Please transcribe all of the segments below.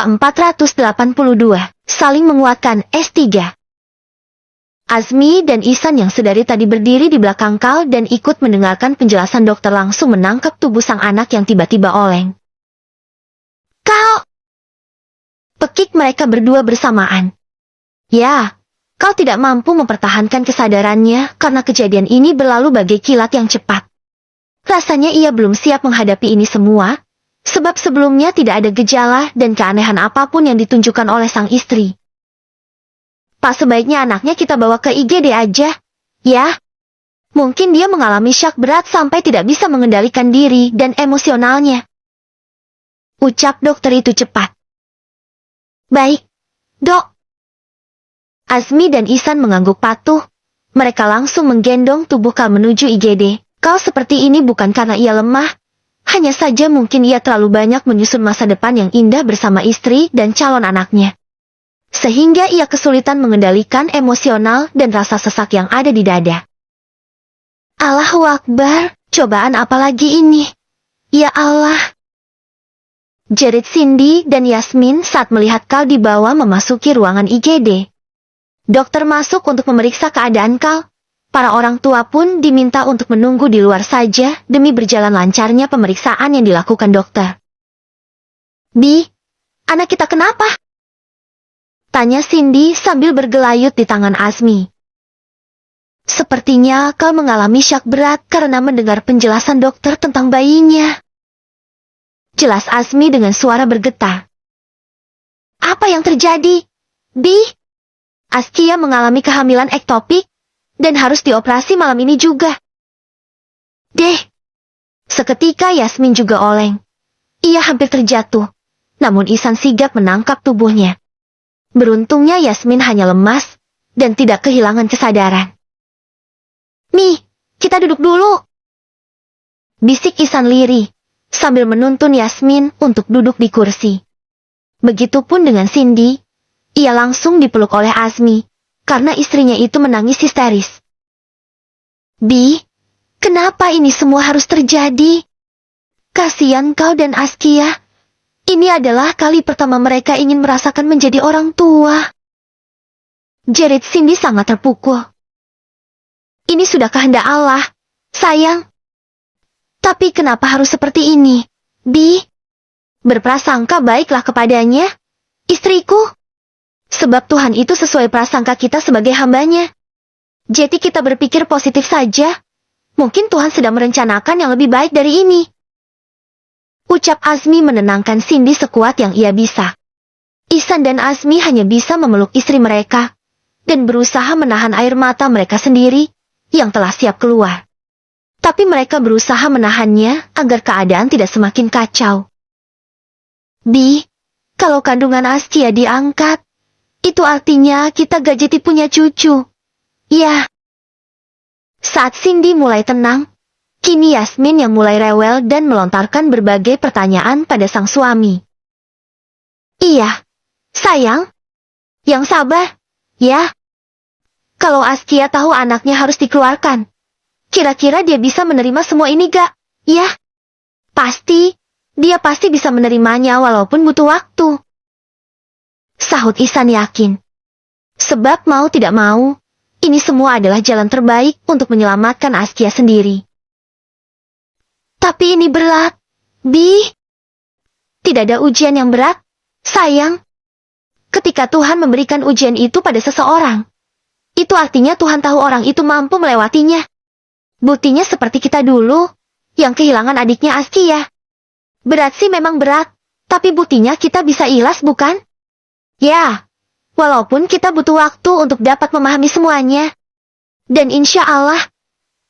Ke-482, saling menguatkan S3. Azmi dan Ihsan yang sedari tadi berdiri di belakang Kal dan ikut mendengarkan penjelasan dokter langsung menangkap tubuh sang anak yang tiba-tiba oleng. Kal! Pekik mereka berdua bersamaan. Ya, Kal tidak mampu mempertahankan kesadarannya karena kejadian ini berlalu bagai kilat yang cepat. Rasanya ia belum siap menghadapi ini semua, sebab sebelumnya tidak ada gejala dan keanehan apapun yang ditunjukkan oleh sang istri. Pak, sebaiknya anaknya kita bawa ke IGD aja, ya? Mungkin dia mengalami syak berat sampai tidak bisa mengendalikan diri dan emosionalnya. Ucap dokter itu cepat. Baik, dok. Azmi dan Ihsan mengangguk patuh. Mereka langsung menggendong tubuh Kal menuju IGD. Kal seperti ini bukan karena ia lemah, hanya saja mungkin ia terlalu banyak menyusun masa depan yang indah bersama istri dan calon anaknya. Sehingga ia kesulitan mengendalikan emosional dan rasa sesak yang ada di dada. Allahu Akbar, cobaan apa lagi ini? Ya Allah! Jerit Cindy dan Yasmin saat melihat Kal dibawa memasuki ruangan IGD. Dokter masuk untuk memeriksa keadaan Kal. Para orang tua pun diminta untuk menunggu di luar saja demi berjalan lancarnya pemeriksaan yang dilakukan dokter. Bi, anak kita kenapa? Tanya Cindy sambil bergelayut di tangan Azmi. Sepertinya Kal mengalami syak berat karena mendengar penjelasan dokter tentang bayinya. Jelas Azmi dengan suara bergetar. Apa yang terjadi? Bi? Askia mengalami kehamilan ektopik dan harus dioperasi malam ini juga. Deh. Seketika Yasmin juga oleng. Ia hampir terjatuh, namun Ihsan sigap menangkap tubuhnya. Beruntungnya Yasmin hanya lemas dan tidak kehilangan kesadaran. Mi, kita duduk dulu. Bisik Ihsan lirih, sambil menuntun Yasmin untuk duduk di kursi. Begitupun dengan Cindy, ia langsung dipeluk oleh Azmi, karena istrinya itu menangis histeris. Bi, kenapa ini semua harus terjadi? Kasihan kau dan Askia. Ini adalah kali pertama mereka ingin merasakan menjadi orang tua. Jerit Cindy sangat terpukul. Ini sudah kehendak Allah, sayang. Tapi kenapa harus seperti ini, Bi? Berprasangka baiklah kepadanya, istriku. Sebab Tuhan itu sesuai prasangka kita sebagai hambanya. Jadi kita berpikir positif saja. Mungkin Tuhan sedang merencanakan yang lebih baik dari ini. Ucap Azmi menenangkan Cindy sekuat yang ia bisa. Ihsan dan Azmi hanya bisa memeluk istri mereka dan berusaha menahan air mata mereka sendiri yang telah siap keluar. Tapi mereka berusaha menahannya agar keadaan tidak semakin kacau. Bi, kalau kandungan Askia diangkat, itu artinya kita gak jadi punya cucu. Ya. Saat Cindy mulai tenang, kini Yasmin yang mulai rewel dan melontarkan berbagai pertanyaan pada sang suami. Iya, sayang. Yang sabar, ya. Kalau Askia tahu anaknya harus dikeluarkan, kira-kira dia bisa menerima semua ini gak? Ya. Pasti, dia pasti bisa menerimanya walaupun butuh waktu. Sahut Ihsan yakin. Sebab mau tidak mau, ini semua adalah jalan terbaik untuk menyelamatkan Askia sendiri. Tapi ini berat, Bi. Tidak ada ujian yang berat, sayang. Ketika Tuhan memberikan ujian itu pada seseorang, itu artinya Tuhan tahu orang itu mampu melewatinya. Buktinya seperti kita dulu, yang kehilangan adiknya Askia. Berat sih memang berat, tapi buktinya kita bisa ikhlas bukan? Ya, walaupun kita butuh waktu untuk dapat memahami semuanya. Dan insya Allah,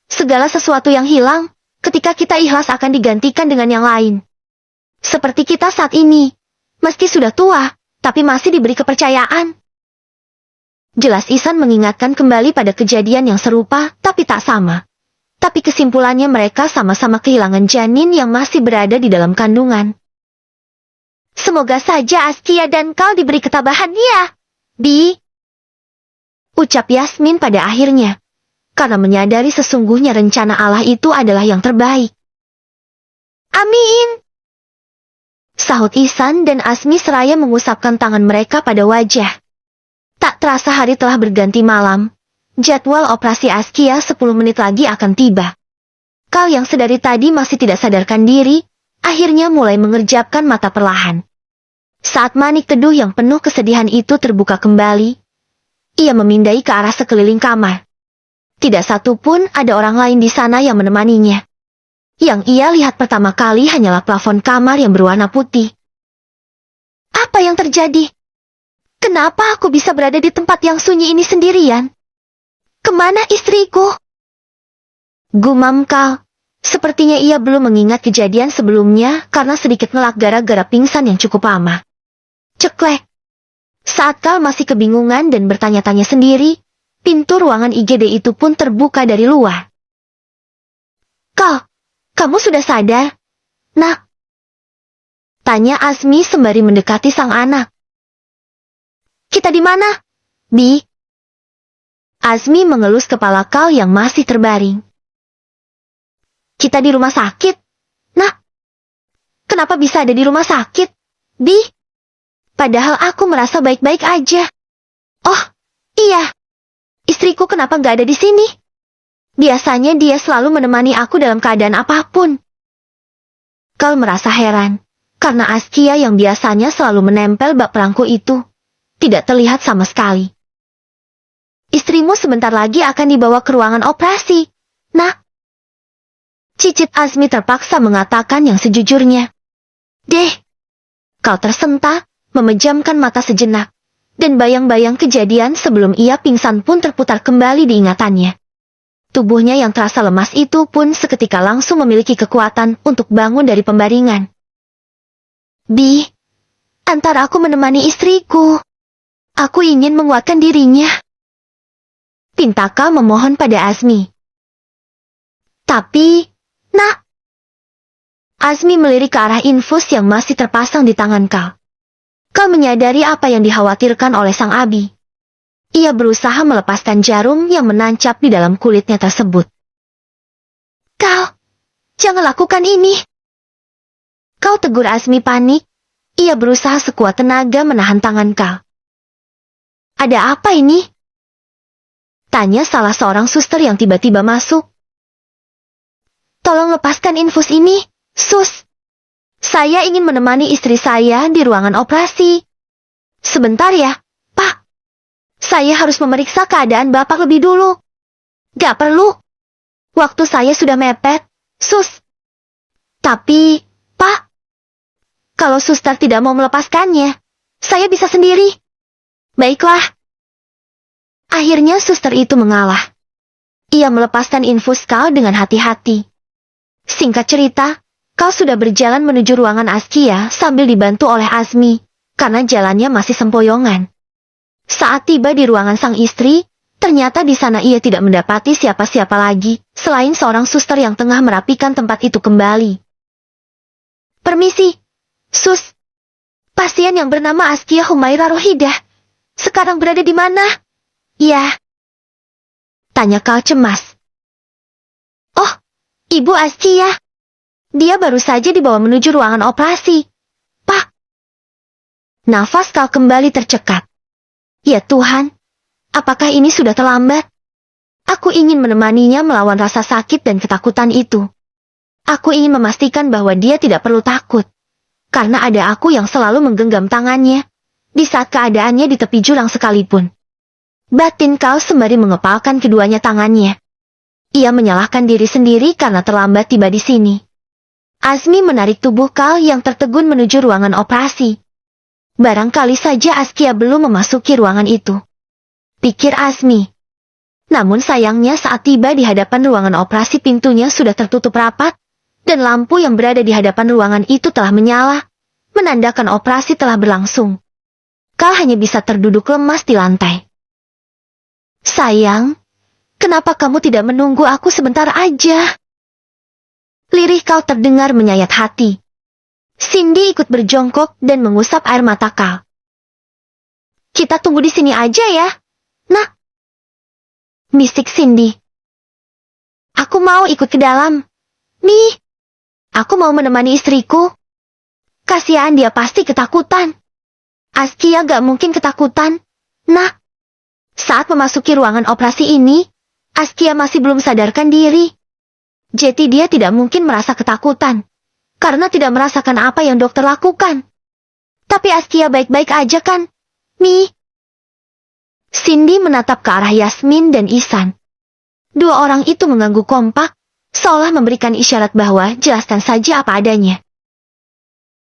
segala sesuatu yang hilang, ketika kita ikhlas akan digantikan dengan yang lain. Seperti kita saat ini, meski sudah tua, tapi masih diberi kepercayaan. Jelas Ihsan mengingatkan kembali pada kejadian yang serupa, tapi tak sama. Tapi kesimpulannya mereka sama-sama kehilangan janin yang masih berada di dalam kandungan. Semoga saja Askia dan Kal diberi ketabahan ya, Bi. Ucap Yasmin pada akhirnya. Karena menyadari sesungguhnya rencana Allah itu adalah yang terbaik. Amin. Sahut Ihsan dan Asmi seraya mengusapkan tangan mereka pada wajah. Tak terasa hari telah berganti malam. Jadwal operasi Askia 10 menit lagi akan tiba. Kal yang sedari tadi masih tidak sadarkan diri, akhirnya mulai mengerjapkan mata perlahan. Saat manik teduh yang penuh kesedihan itu terbuka kembali, ia memindai ke arah sekeliling kamar. Tidak satu pun ada orang lain di sana yang menemaninya. Yang ia lihat pertama kali hanyalah plafon kamar yang berwarna putih. Apa yang terjadi? Kenapa aku bisa berada di tempat yang sunyi ini sendirian? Kemana istriku? Gumam Kal. Sepertinya ia belum mengingat kejadian sebelumnya karena sedikit ngelak gara-gara pingsan yang cukup lama. Ceklek. Saat Kal masih kebingungan dan bertanya-tanya sendiri, pintu ruangan IGD itu pun terbuka dari luar. Kal, kamu sudah sadar? Nak? Tanya Asmi sembari mendekati sang anak. Kita di mana? Bi? Asmi mengelus kepala Kal yang masih terbaring. Kita di rumah sakit. Nak? Kenapa bisa ada di rumah sakit? Bi? Padahal aku merasa baik-baik aja. Oh, iya. Istriku kenapa nggak ada di sini? Biasanya dia selalu menemani aku dalam keadaan apapun. Kal merasa heran, karena Askia yang biasanya selalu menempel bak perangko itu, tidak terlihat sama sekali. Istrimu sebentar lagi akan dibawa ke ruangan operasi, Nak. Cicit Asmi terpaksa mengatakan yang sejujurnya. Deh. Kal tersentak, memejamkan mata sejenak, dan bayang-bayang kejadian sebelum ia pingsan pun terputar kembali di ingatannya. Tubuhnya yang terasa lemas itu pun seketika langsung memiliki kekuatan untuk bangun dari pembaringan. Bi, antar aku menemani istriku. Aku ingin menguatkan dirinya. Pinta Kal memohon pada Asmi. Tapi, Nak. Asmi melirik ke arah infus yang masih terpasang di tangan Kal. Kal menyadari apa yang dikhawatirkan oleh sang abi. Ia berusaha melepaskan jarum yang menancap di dalam kulitnya tersebut. Kal, jangan lakukan ini. Kau tegur Asmi panik. Ia berusaha sekuat tenaga menahan tangan Kal. Ada apa ini? Tanya salah seorang suster yang tiba-tiba masuk. Tolong lepaskan infus ini, Sus. Saya ingin menemani istri saya di ruangan operasi. Sebentar ya, Pak. Saya harus memeriksa keadaan Bapak lebih dulu. Gak perlu. Waktu saya sudah mepet, Sus. Tapi, Pak, kalau suster tidak mau melepaskannya, saya bisa sendiri. Baiklah. Akhirnya suster itu mengalah. Ia melepaskan infus Kal dengan hati-hati. Singkat cerita, Kal sudah berjalan menuju ruangan Askia sambil dibantu oleh Asmi, karena jalannya masih sempoyongan. Saat tiba di ruangan sang istri, ternyata di sana ia tidak mendapati siapa-siapa lagi, selain seorang suster yang tengah merapikan tempat itu kembali. Permisi, Sus. Pasien yang bernama Askia Humaira Rohidah, sekarang berada di mana? Ya. Tanya Kal cemas. Oh, Ibu Askia. Dia baru saja dibawa menuju ruangan operasi. Pak. Nafas Kal kembali tercekat. Ya Tuhan, apakah ini sudah terlambat? Aku ingin menemaninya melawan rasa sakit dan ketakutan itu. Aku ingin memastikan bahwa dia tidak perlu takut. Karena ada aku yang selalu menggenggam tangannya, di saat keadaannya di tepi jurang sekalipun. Batin Kal sembari mengepalkan keduanya tangannya. Ia menyalahkan diri sendiri karena terlambat tiba di sini. Asmi menarik tubuh Kal yang tertegun menuju ruangan operasi. Barangkali saja Askia belum memasuki ruangan itu, pikir Asmi. Namun sayangnya saat tiba di hadapan ruangan operasi pintunya sudah tertutup rapat, dan lampu yang berada di hadapan ruangan itu telah menyala, menandakan operasi telah berlangsung. Kal hanya bisa terduduk lemas di lantai. Sayang, kenapa kamu tidak menunggu aku sebentar aja? Lirih Kal terdengar menyayat hati. Cindy ikut berjongkok dan mengusap air mata Kal. Kita tunggu di sini aja ya, Nak. Bisik Cindy. Aku mau ikut ke dalam. Nih, aku mau menemani istriku. Kasihan dia pasti ketakutan. Askia gak mungkin ketakutan. Nak. Saat memasuki ruangan operasi ini, Askia masih belum sadarkan diri. Jadi dia tidak mungkin merasa ketakutan. Karena tidak merasakan apa yang dokter lakukan. Tapi Askia baik-baik aja kan? Mi. Cindy menatap ke arah Yasmin dan Ihsan. Dua orang itu mengangguk kompak, seolah memberikan isyarat bahwa jelaskan saja apa adanya.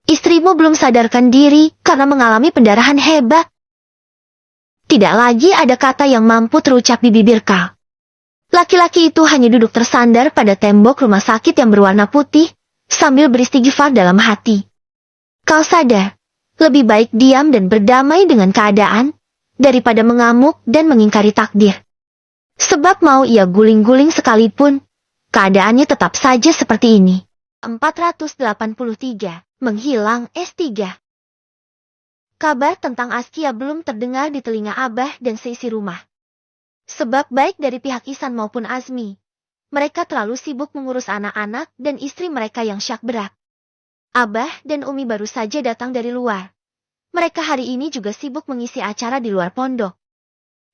Istrimu belum sadarkan diri karena mengalami pendarahan hebat. Tidak lagi ada kata yang mampu terucap di bibir Kal. Laki-laki itu hanya duduk tersandar pada tembok rumah sakit yang berwarna putih, sambil beristighfar dalam hati. Kal sadar, lebih baik diam dan berdamai dengan keadaan, daripada mengamuk dan mengingkari takdir. Sebab mau ia guling-guling sekalipun, keadaannya tetap saja seperti ini. 483. Menghilang S3. Kabar tentang Askia belum terdengar di telinga Abah dan seisi rumah. Sebab baik dari pihak Ihsan maupun Azmi, mereka terlalu sibuk mengurus anak-anak dan istri mereka yang syak berat. Abah dan Umi baru saja datang dari luar. Mereka hari ini juga sibuk mengisi acara di luar pondok.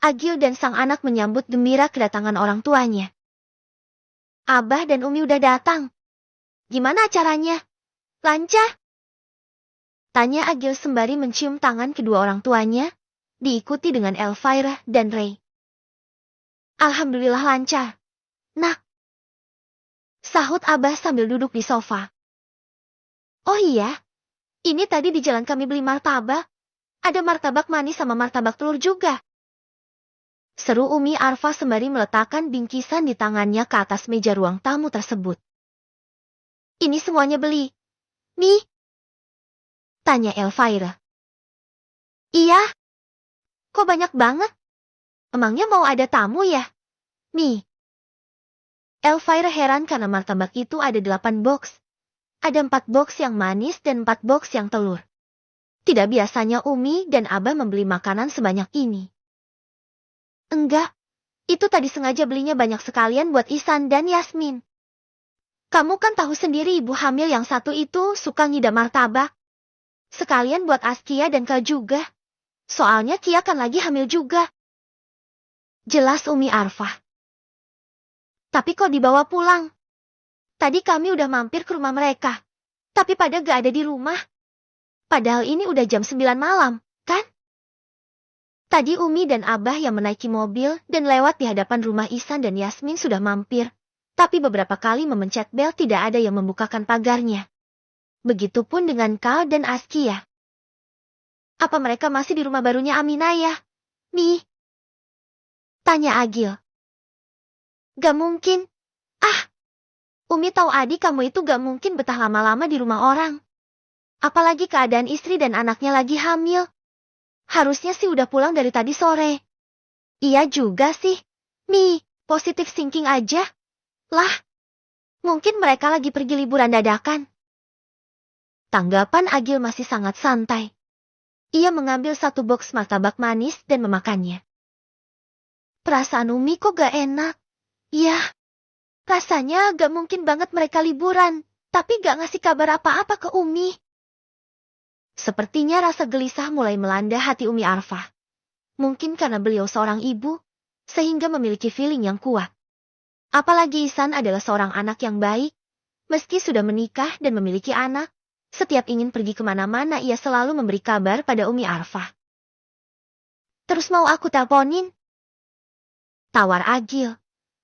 Agil dan sang anak menyambut gembira kedatangan orang tuanya. Abah dan Umi udah datang. Gimana acaranya? Lancar? Tanya Agil sembari mencium tangan kedua orang tuanya, diikuti dengan Elvira dan Ray. Alhamdulillah lancar. Nak. Sahut Abah sambil duduk di sofa. Oh iya, ini tadi di jalan kami beli martabak. Ada martabak manis sama martabak telur juga. Seru Umi Arfa sembari meletakkan bingkisan di tangannya ke atas meja ruang tamu tersebut. Ini semuanya beli. Mi? Tanya Elvira. Iya. Kok banyak banget? Emangnya mau ada tamu ya? Mi. Elvira heran karena martabak itu ada 8 box. Ada 4 box yang manis dan 4 box yang telur. Tidak biasanya Umi dan Abah membeli makanan sebanyak ini. Enggak. Itu tadi sengaja belinya banyak sekalian buat Ihsan dan Yasmin. Kamu kan tahu sendiri ibu hamil yang satu itu suka ngidam martabak. Sekalian buat Askia dan Kak juga. Soalnya Kia kan lagi hamil juga. Jelas Umi Arfa. Tapi kok dibawa pulang? Tadi kami udah mampir ke rumah mereka. Tapi pada gak ada di rumah. Padahal ini udah jam 9 malam, kan? Tadi Umi dan Abah yang menaiki mobil dan lewat di hadapan rumah Ihsan dan Yasmin sudah mampir. Tapi beberapa kali memencet bel tidak ada yang membukakan pagarnya. Begitupun dengan Kal dan Askia. Apa mereka masih di rumah barunya Aminah ya? Mi? Tanya Agil. Gak mungkin. Ah, Umi tahu adik kamu itu gak mungkin betah lama-lama di rumah orang. Apalagi keadaan istri dan anaknya lagi hamil. Harusnya sih udah pulang dari tadi sore. Iya juga sih. Mi, positive thinking aja. Lah, mungkin mereka lagi pergi liburan dadakan. Tanggapan Agil masih sangat santai. Ia mengambil satu box martabak manis dan memakannya. Perasaan Umi kok gak enak. Ya, rasanya gak mungkin banget mereka liburan, tapi gak ngasih kabar apa-apa ke Umi. Sepertinya rasa gelisah mulai melanda hati Umi Arfa. Mungkin karena beliau seorang ibu, sehingga memiliki feeling yang kuat. Apalagi Ihsan adalah seorang anak yang baik. Meski sudah menikah dan memiliki anak, setiap ingin pergi kemana-mana ia selalu memberi kabar pada Umi Arfa. Terus mau aku teleponin? Tawar Agil,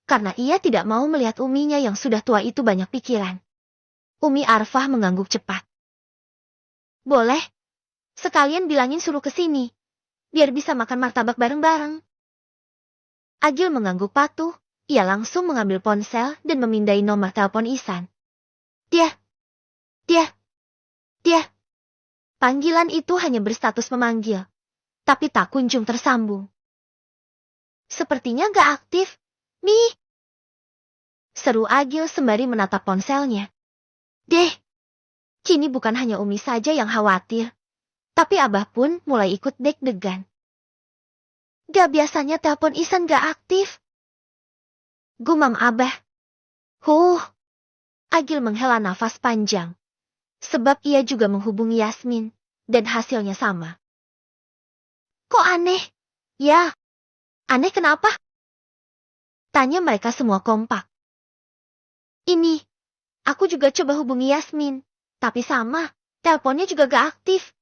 karena ia tidak mau melihat Uminya yang sudah tua itu banyak pikiran. Umi Arfa mengangguk cepat. Boleh. Sekalian bilangin suruh ke sini, biar bisa makan martabak bareng-bareng. Agil mengangguk patuh, ia langsung mengambil ponsel dan memindai nomor telepon Ihsan. Dia. Panggilan itu hanya berstatus memanggil, tapi tak kunjung tersambung. Sepertinya gak aktif, Mi. Seru Agil sembari menatap ponselnya. Deh, kini bukan hanya Umi saja yang khawatir, tapi Abah pun mulai ikut deg-degan. Gak biasanya telepon Ihsan gak aktif. Gumam Abah. Agil menghela nafas panjang. Sebab ia juga menghubungi Yasmin, dan hasilnya sama. Kok aneh? Ya, aneh kenapa? Tanya mereka semua kompak. Ini, aku juga coba hubungi Yasmin, tapi sama, teleponnya juga gak aktif.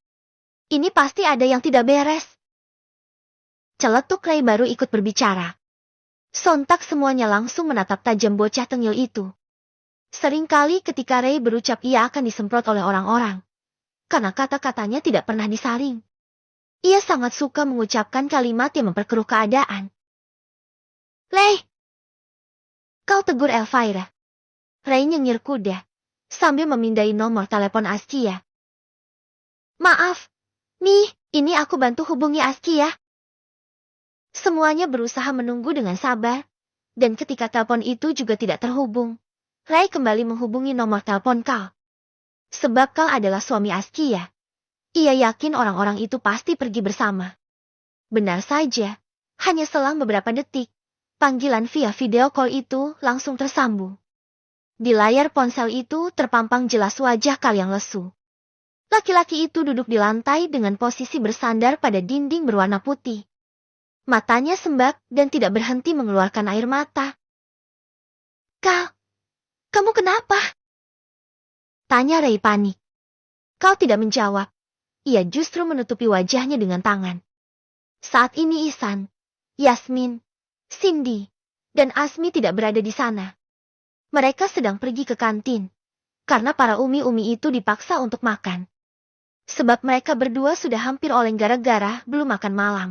Ini pasti ada yang tidak beres. Celetuk Ray baru ikut berbicara. Sontak semuanya langsung menatap tajam bocah tengil itu. Seringkali ketika Ray berucap ia akan disemprot oleh orang-orang. Karena kata-katanya tidak pernah disaring. Ia sangat suka mengucapkan kalimat yang memperkeruh keadaan. Ray! Kau tegur Elvira. Ray nyengir kuda, sambil memindai nomor telepon Askia. Maaf, Mi, ini aku bantu hubungi Askia. Semuanya berusaha menunggu dengan sabar, dan ketika telepon itu juga tidak terhubung, Ray kembali menghubungi nomor telepon Kal. Sebab Kal adalah suami Askia. Ia yakin orang-orang itu pasti pergi bersama. Benar saja, hanya selang beberapa detik, panggilan via video call itu langsung tersambung. Di layar ponsel itu terpampang jelas wajah Kal yang lesu. Laki-laki itu duduk di lantai dengan posisi bersandar pada dinding berwarna putih. Matanya sembab dan tidak berhenti mengeluarkan air mata. Kal, kamu kenapa? Tanya Ray panik. Kal tidak menjawab. Ia justru menutupi wajahnya dengan tangan. Saat ini Ihsan, Yasmin, Cindy, dan Asmi tidak berada di sana. Mereka sedang pergi ke kantin, karena para umi-umi itu dipaksa untuk makan. Sebab mereka berdua sudah hampir oleng gara-gara belum makan malam.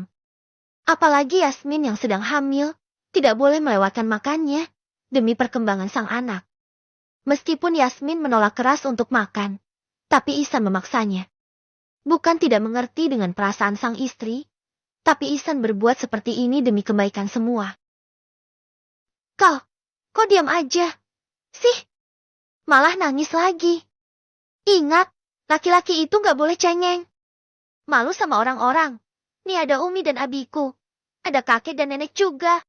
Apalagi Yasmin yang sedang hamil, tidak boleh melewatkan makannya, demi perkembangan sang anak. Meskipun Yasmin menolak keras untuk makan, tapi Ihsan memaksanya. Bukan tidak mengerti dengan perasaan sang istri, tapi Ihsan berbuat seperti ini demi kebaikan semua. Kok diam aja? Sih, malah nangis lagi. Ingat, laki-laki itu gak boleh cengeng. Malu sama orang-orang. Nih ada Umi dan abiku. Ada kakek dan nenek juga.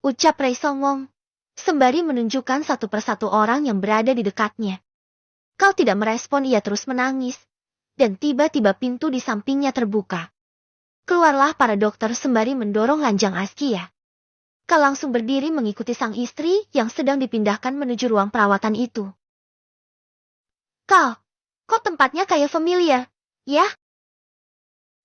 Ucap Ray songong, sembari menunjukkan satu persatu orang yang berada di dekatnya. Kau tidak merespon, ia terus menangis. Dan tiba-tiba pintu di sampingnya terbuka. Keluarlah para dokter sembari mendorong ranjang Askia. Kau langsung berdiri mengikuti sang istri yang sedang dipindahkan menuju ruang perawatan itu. Kok tempatnya kayak familiar, ya?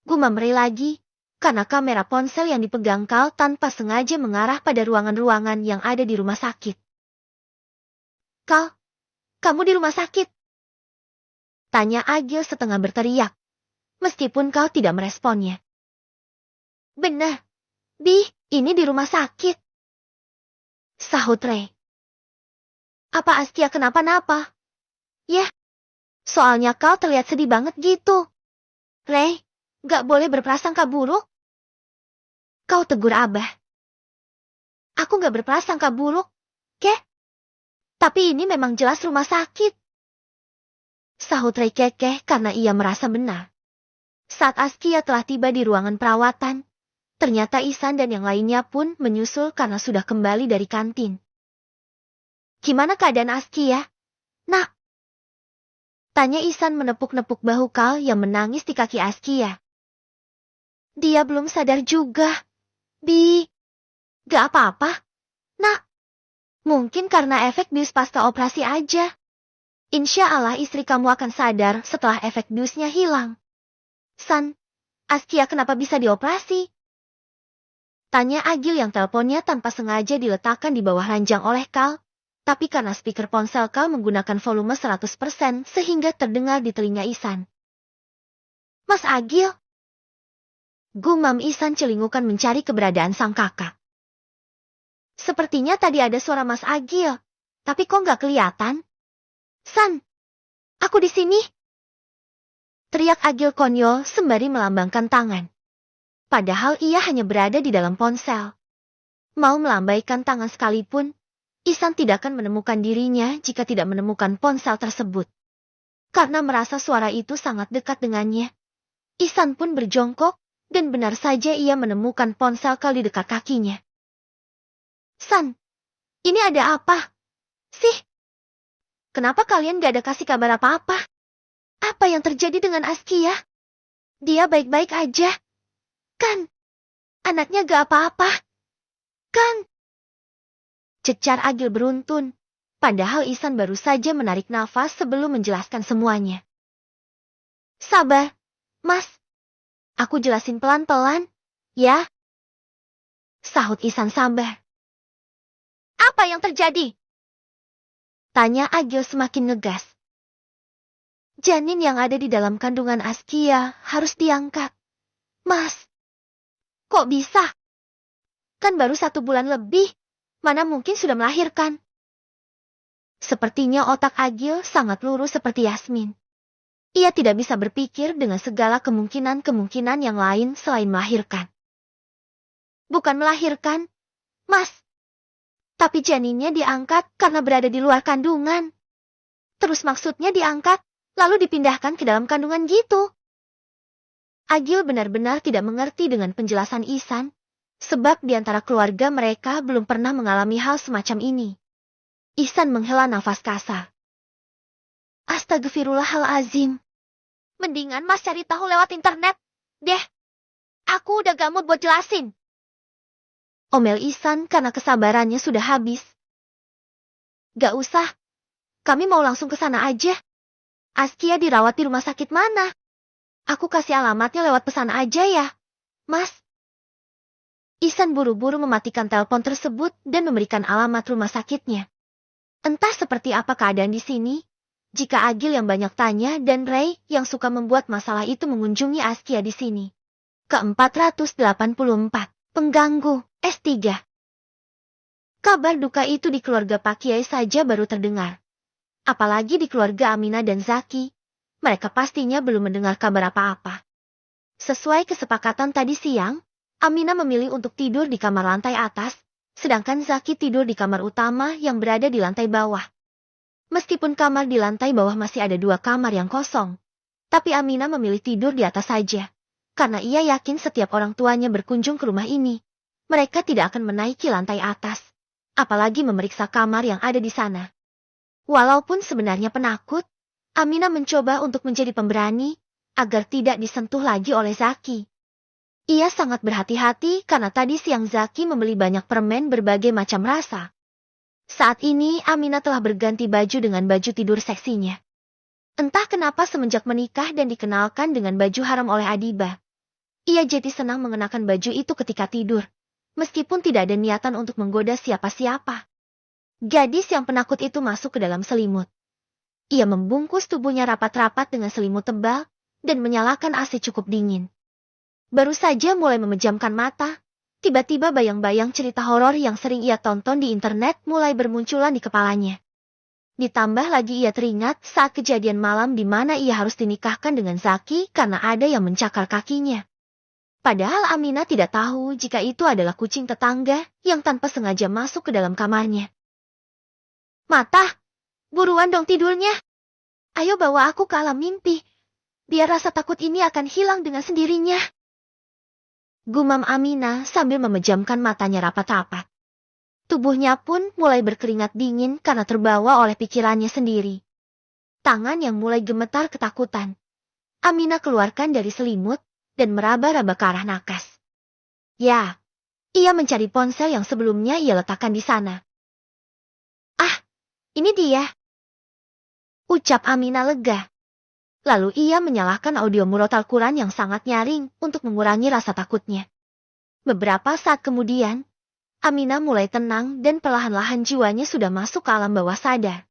Gumam Ray lagi, karena kamera ponsel yang dipegang Kal tanpa sengaja mengarah pada ruangan-ruangan yang ada di rumah sakit. Kal, kamu di rumah sakit? Tanya Agil setengah berteriak, meskipun Kal tidak meresponnya. Benar, Bi, ini di rumah sakit. Sahut Ray. Apa Askia kenapa-napa? Yah, soalnya Kal terlihat sedih banget gitu. Ray, gak boleh berprasangka buruk. Kau tegur Abah. Aku gak berprasangka buruk, Keh. Tapi ini memang jelas rumah sakit. Sahut Ray kekeh karena ia merasa benar. Saat Askia telah tiba di ruangan perawatan, ternyata Ihsan dan yang lainnya pun menyusul karena sudah kembali dari kantin. Gimana keadaan Askia? Nak? Tanya Ihsan menepuk-nepuk bahu Kal yang menangis di kaki Askia. Dia belum sadar juga. Bi, gak apa-apa, Nak. Mungkin karena efek bius pasca operasi aja. Insya Allah istri kamu akan sadar setelah efek biusnya hilang. San, Askia kenapa bisa dioperasi? Tanya Agil yang teleponnya tanpa sengaja diletakkan di bawah ranjang oleh Kal, tapi karena speaker ponsel Kal menggunakan volume 100% sehingga terdengar di telinga Ihsan. Mas Agil? Gumam Ihsan celingukan mencari keberadaan sang kakak. Sepertinya tadi ada suara Mas Agil, tapi kok nggak kelihatan? San, aku di sini. Teriak Agil konyol sembari melambangkan tangan. Padahal ia hanya berada di dalam ponsel. Mau melambaikan tangan sekalipun, Ihsan tidak akan menemukan dirinya jika tidak menemukan ponsel tersebut. Karena merasa suara itu sangat dekat dengannya, Ihsan pun berjongkok, dan benar saja ia menemukan ponsel Kal di dekat kakinya. San, ini ada apa? Sih? Kenapa kalian gak ada kasih kabar apa-apa? Apa yang terjadi dengan Askia? Dia baik-baik aja. Kan? Anaknya gak apa-apa. Kan? Cecar Agil beruntun. Padahal Ihsan baru saja menarik nafas sebelum menjelaskan semuanya. Sabar, Mas. Aku jelasin pelan-pelan, ya. Sahut Ihsan sabar. Apa yang terjadi? Tanya Agil semakin ngegas. Janin yang ada di dalam kandungan Askia harus diangkat. Mas, kok bisa? Kan baru 1 bulan lebih, mana mungkin sudah melahirkan? Sepertinya otak Agil sangat lurus seperti Yasmin. Ia tidak bisa berpikir dengan segala kemungkinan-kemungkinan yang lain selain melahirkan. Bukan melahirkan, Mas. Tapi janinnya diangkat karena berada di luar kandungan. Terus maksudnya diangkat, lalu dipindahkan ke dalam kandungan gitu. Agil benar-benar tidak mengerti dengan penjelasan Ihsan, sebab di antara keluarga mereka belum pernah mengalami hal semacam ini. Ihsan menghela nafas kasar. Astagfirullahalazim. Mendingan Mas cari tahu lewat internet, deh. Aku udah gak mood buat jelasin. Omel Ihsan karena kesabarannya sudah habis. Gak usah. Kami mau langsung ke sana aja. Askia dirawat di rumah sakit mana? Aku kasih alamatnya lewat pesan aja ya, Mas. Ihsan buru-buru mematikan telepon tersebut dan memberikan alamat rumah sakitnya. Entah seperti apa keadaan di sini, jika Agil yang banyak tanya dan Ray yang suka membuat masalah itu mengunjungi Askia di sini. Ke-484, pengganggu, S3. Kabar duka itu di keluarga Pak Kiai saja baru terdengar. Apalagi di keluarga Aminah dan Zaki, mereka pastinya belum mendengar kabar apa-apa. Sesuai kesepakatan tadi siang, Aminah memilih untuk tidur di kamar lantai atas, sedangkan Zaki tidur di kamar utama yang berada di lantai bawah. Meskipun kamar di lantai bawah masih ada 2 kamar yang kosong, tapi Aminah memilih tidur di atas saja, karena ia yakin setiap orang tuanya berkunjung ke rumah ini, mereka tidak akan menaiki lantai atas, apalagi memeriksa kamar yang ada di sana. Walaupun sebenarnya penakut, Aminah mencoba untuk menjadi pemberani, agar tidak disentuh lagi oleh Zaki. Ia sangat berhati-hati karena tadi siang Zaki membeli banyak permen berbagai macam rasa. Saat ini Aminah telah berganti baju dengan baju tidur seksinya. Entah kenapa semenjak menikah dan dikenalkan dengan baju haram oleh Adiba, ia jadi senang mengenakan baju itu ketika tidur, meskipun tidak ada niatan untuk menggoda siapa-siapa. Gadis yang penakut itu masuk ke dalam selimut. Ia membungkus tubuhnya rapat-rapat dengan selimut tebal dan menyalakan AC cukup dingin. Baru saja mulai memejamkan mata, tiba-tiba bayang-bayang cerita horor yang sering ia tonton di internet mulai bermunculan di kepalanya. Ditambah lagi ia teringat saat kejadian malam di mana ia harus dinikahkan dengan Zaki karena ada yang mencakar kakinya. Padahal Aminah tidak tahu jika itu adalah kucing tetangga yang tanpa sengaja masuk ke dalam kamarnya. Mata, buruan dong tidurnya. Ayo bawa aku ke alam mimpi, biar rasa takut ini akan hilang dengan sendirinya. Gumam Aminah sambil memejamkan matanya rapat-rapat. Tubuhnya pun mulai berkeringat dingin karena terbawa oleh pikirannya sendiri. Tangan yang mulai gemetar ketakutan. Aminah keluarkan dari selimut dan meraba-raba ke arah nakas. Ya, ia mencari ponsel yang sebelumnya ia letakkan di sana. Ah, ini dia. Ucap Aminah lega. Lalu ia menyalakan audio murotal Quran yang sangat nyaring untuk mengurangi rasa takutnya. Beberapa saat kemudian, Aminah mulai tenang dan perlahan-lahan jiwanya sudah masuk ke alam bawah sadar.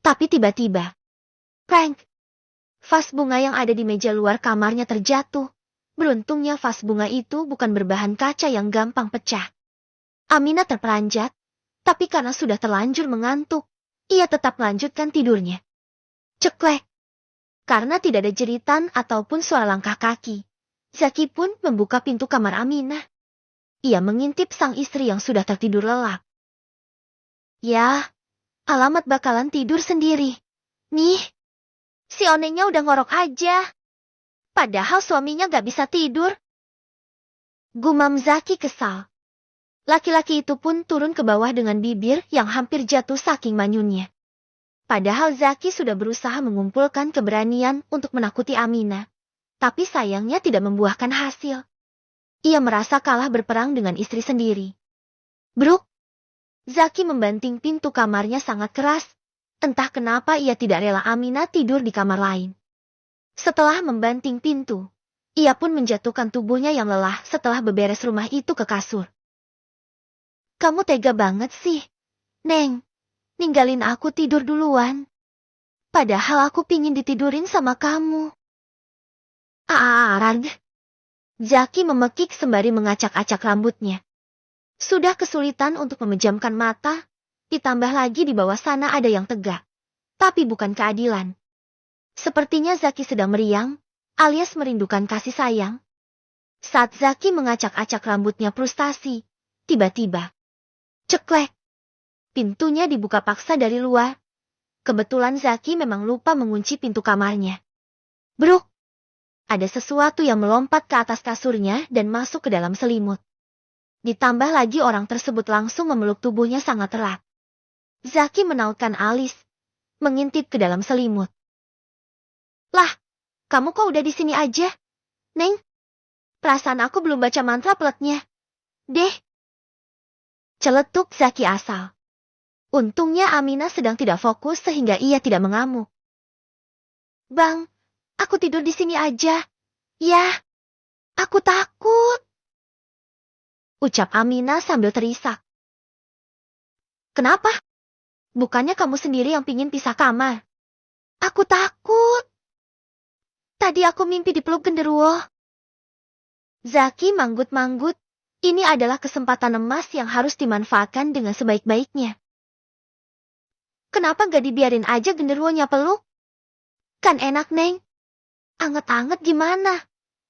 Tapi tiba-tiba, prank! Vas bunga yang ada di meja luar kamarnya terjatuh. Beruntungnya vas bunga itu bukan berbahan kaca yang gampang pecah. Aminah terperanjat, tapi karena sudah terlanjur mengantuk, ia tetap melanjutkan tidurnya. Ceklek! Karena tidak ada jeritan ataupun suara langkah kaki, Zaki pun membuka pintu kamar Aminah. Ia mengintip sang istri yang sudah tertidur lelap. Ya, alamat bakalan tidur sendiri. Nih, si Onengnya udah ngorok aja. Padahal suaminya gak bisa tidur. Gumam Zaki kesal. Laki-laki itu pun turun ke bawah dengan bibir yang hampir jatuh saking manyunnya. Padahal Zaki sudah berusaha mengumpulkan keberanian untuk menakuti Aminah. Tapi sayangnya tidak membuahkan hasil. Ia merasa kalah berperang dengan istri sendiri. Bruk! Zaki membanting pintu kamarnya sangat keras. Entah kenapa ia tidak rela Aminah tidur di kamar lain. Setelah membanting pintu, ia pun menjatuhkan tubuhnya yang lelah setelah beberes rumah itu ke kasur. Kamu tega banget sih, Neng. Ninggalin aku tidur duluan. Padahal aku pingin ditidurin sama kamu. Arag. Zaki memekik sembari mengacak-acak rambutnya. Sudah kesulitan untuk memejamkan mata, ditambah lagi di bawah sana ada yang tegak. Tapi bukan keadilan. Sepertinya Zaki sedang meriang, alias merindukan kasih sayang. Saat Zaki mengacak-acak rambutnya frustasi, tiba-tiba. Ceklek. Pintunya dibuka paksa dari luar. Kebetulan Zaki memang lupa mengunci pintu kamarnya. Bruk! Ada sesuatu yang melompat ke atas kasurnya dan masuk ke dalam selimut. Ditambah lagi orang tersebut langsung memeluk tubuhnya sangat erat. Zaki menautkan alis, mengintip ke dalam selimut. Lah, kamu kok udah di sini aja? Neng? Perasaan aku belum baca mantra peletnya. Deh. Celetuk Zaki asal. Untungnya Aminah sedang tidak fokus sehingga ia tidak mengamuk. Bang, aku tidur di sini aja. Ya, aku takut. Ucap Aminah sambil terisak. Kenapa? Bukannya kamu sendiri yang pingin pisah kamar? Aku takut. Tadi aku mimpi dipeluk genderuwo. Zaki manggut-manggut. Ini adalah kesempatan emas yang harus dimanfaatkan dengan sebaik-baiknya. Kenapa gak dibiarin aja genderuwonya peluk? Kan enak, Neng. Anget-anget gimana?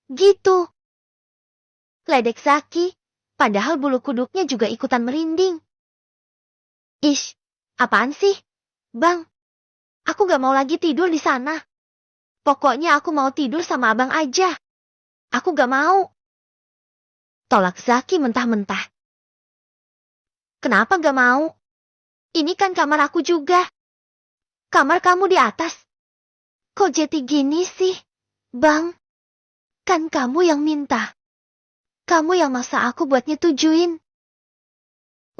Gitu. Ledek Zaki, padahal bulu kuduknya juga ikutan merinding. Ish, apaan sih? Bang, aku gak mau lagi tidur di sana. Pokoknya aku mau tidur sama abang aja. Aku gak mau. Tolak Zaki mentah-mentah. Kenapa gak mau? Ini kan kamar aku juga. Kamar kamu di atas. Kok jadi gini sih, Bang? Kan kamu yang minta. Kamu yang maksa aku buat nyetujuin.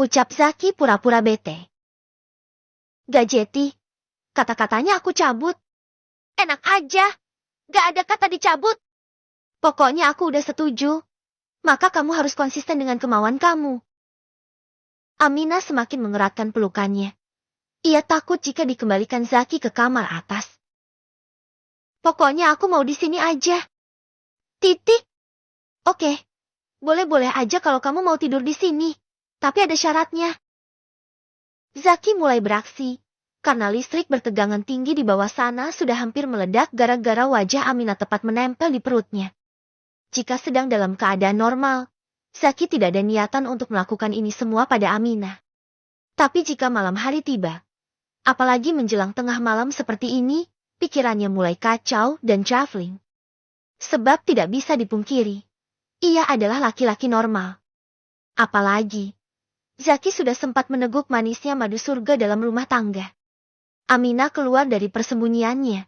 Ucap Zaki pura-pura bete. Gak Jeti, kata-katanya aku cabut. Enak aja, gak ada kata dicabut. Pokoknya aku udah setuju. Maka kamu harus konsisten dengan kemauan kamu. Aminah semakin mengeratkan pelukannya. Ia takut jika dikembalikan Zaki ke kamar atas. Pokoknya aku mau di sini aja. Titik. Oke, boleh-boleh aja kalau kamu mau tidur di sini. Tapi ada syaratnya. Zaki mulai beraksi. Karena listrik bertegangan tinggi di bawah sana sudah hampir meledak gara-gara wajah Aminah tepat menempel di perutnya. Jika sedang dalam keadaan normal, Zaki tidak ada niatan untuk melakukan ini semua pada Aminah. Tapi jika malam hari tiba, apalagi menjelang tengah malam seperti ini, pikirannya mulai kacau dan traveling. Sebab tidak bisa dipungkiri, ia adalah laki-laki normal. Apalagi, Zaki sudah sempat meneguk manisnya madu surga dalam rumah tangga. Aminah keluar dari persembunyiannya.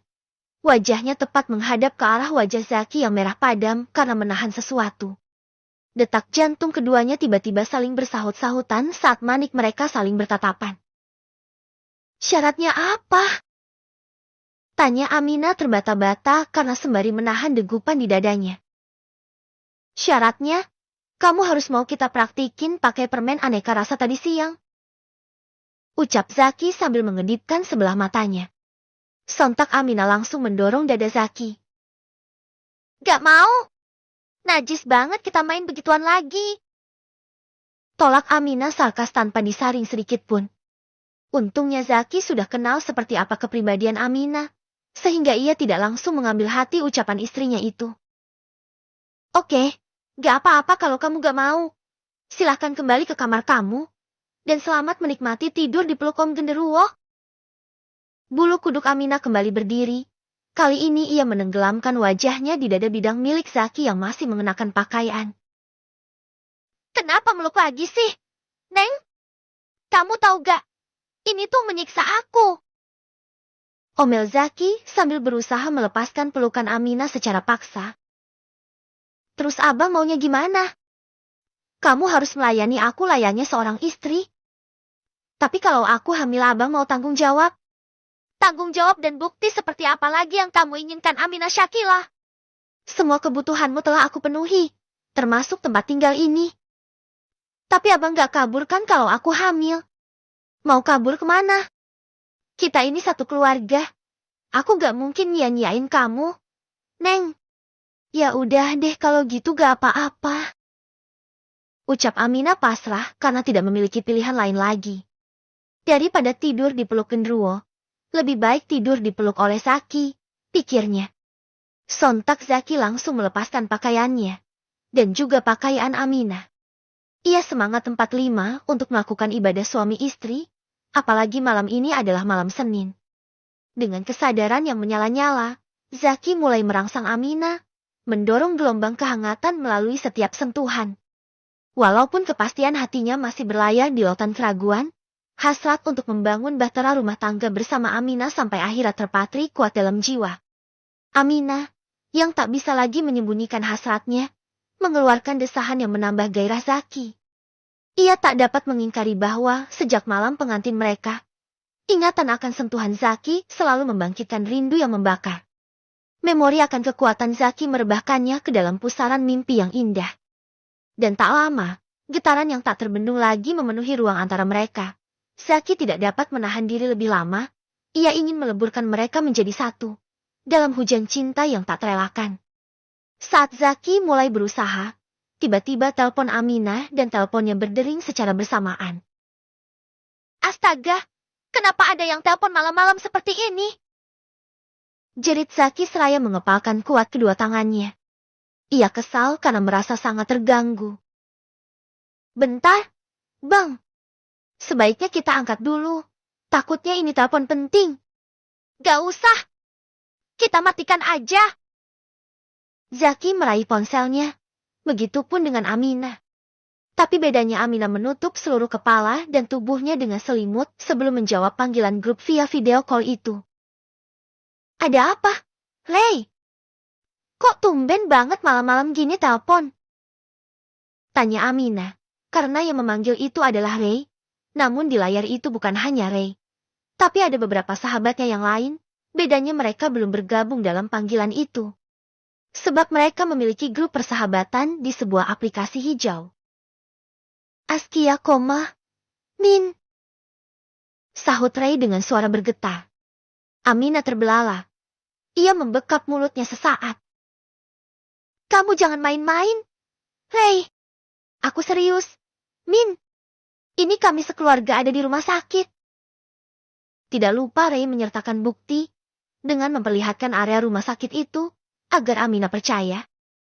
Wajahnya tepat menghadap ke arah wajah Zaki yang merah padam karena menahan sesuatu. Detak jantung keduanya tiba-tiba saling bersahut-sahutan saat manik mereka saling bertatapan. Syaratnya apa? Tanya Aminah terbata-bata karena sembari menahan degupan di dadanya. Syaratnya, kamu harus mau kita praktikin pakai permen aneka rasa tadi siang. Ucap Zaki sambil mengedipkan sebelah matanya. Sontak Aminah langsung mendorong dada Zaki. Gak mau. Najis banget kita main begituan lagi. Tolak Aminah sarkas tanpa disaring sedikit pun. Untungnya Zaki sudah kenal seperti apa kepribadian Aminah, sehingga ia tidak langsung mengambil hati ucapan istrinya itu. Oke, gak apa-apa kalau kamu gak mau. Silahkan kembali ke kamar kamu, dan selamat menikmati tidur di peluk Om Genderuwo. Bulu kuduk Aminah kembali berdiri. Kali ini ia menenggelamkan wajahnya di dada bidang milik Zaki yang masih mengenakan pakaian. Kenapa meluk lagi sih? Neng? Kamu tahu gak? Ini tuh menyiksa aku. omel Zaki sambil berusaha melepaskan pelukan Aminah secara paksa. Terus abang maunya gimana? Kamu harus melayani aku layaknya seorang istri. Tapi kalau aku hamil abang mau tanggung jawab? Tanggung jawab dan bukti seperti apa lagi yang kamu inginkan Aminah Syakila? Semua kebutuhanmu telah aku penuhi, termasuk tempat tinggal ini. Tapi abang gak kabur kan kalau aku hamil? Mau kabur kemana? Kita ini satu keluarga. Aku gak mungkin nyanyain kamu. Neng. Ya udah deh kalau gitu gak apa-apa. Ucap Aminah pasrah karena tidak memiliki pilihan lain lagi. Daripada tidur di peluk genderuwo, lebih baik tidur dipeluk oleh Zaki, pikirnya. Sontak Zaki langsung melepaskan pakaiannya, dan juga pakaian Aminah. Ia semangat 45 untuk melakukan ibadah suami istri, apalagi malam ini adalah malam Senin. Dengan kesadaran yang menyala-nyala, Zaki mulai merangsang Aminah, mendorong gelombang kehangatan melalui setiap sentuhan. Walaupun kepastian hatinya masih berlayar di lautan keraguan, hasrat untuk membangun bahtera rumah tangga bersama Aminah sampai akhirat terpatri kuat dalam jiwa. Aminah, yang tak bisa lagi menyembunyikan hasratnya, mengeluarkan desahan yang menambah gairah Zaki. Ia tak dapat mengingkari bahwa sejak malam pengantin mereka, ingatan akan sentuhan Zaki selalu membangkitkan rindu yang membakar. Memori akan kekuatan Zaki merebahkannya ke dalam pusaran mimpi yang indah. Dan tak lama, getaran yang tak terbendung lagi memenuhi ruang antara mereka. Zaki tidak dapat menahan diri lebih lama, ia ingin meleburkan mereka menjadi satu, dalam hujan cinta yang tak terelakkan. Saat Zaki mulai berusaha, tiba-tiba telepon Aminah dan teleponnya berdering secara bersamaan. Astaga, kenapa ada yang telepon malam-malam seperti ini? Jerit Zaki seraya mengepalkan kuat kedua tangannya. Ia kesal karena merasa sangat terganggu. Bentar, Bang. Sebaiknya kita angkat dulu. Takutnya ini telepon penting. Gak usah. Kita matikan aja. Zaki meraih ponselnya. Begitupun dengan Aminah. Tapi bedanya Aminah menutup seluruh kepala dan tubuhnya dengan selimut sebelum menjawab panggilan grup via video call itu. Ada apa? Lei? Kok tumben banget malam-malam gini telepon? Tanya Aminah, karena yang memanggil itu adalah Ray. Namun di layar itu bukan hanya Ray. Tapi ada beberapa sahabatnya yang lain, bedanya mereka belum bergabung dalam panggilan itu. Sebab mereka memiliki grup persahabatan di sebuah aplikasi hijau. Askia, Min. Sahut Ray dengan suara bergetar. Aminah terbelalak. Ia membekap mulutnya sesaat. Kamu jangan main-main. Ray. Aku serius. Min. Ini kami sekeluarga ada di rumah sakit. Tidak lupa Ray menyertakan bukti dengan memperlihatkan area rumah sakit itu agar Aminah percaya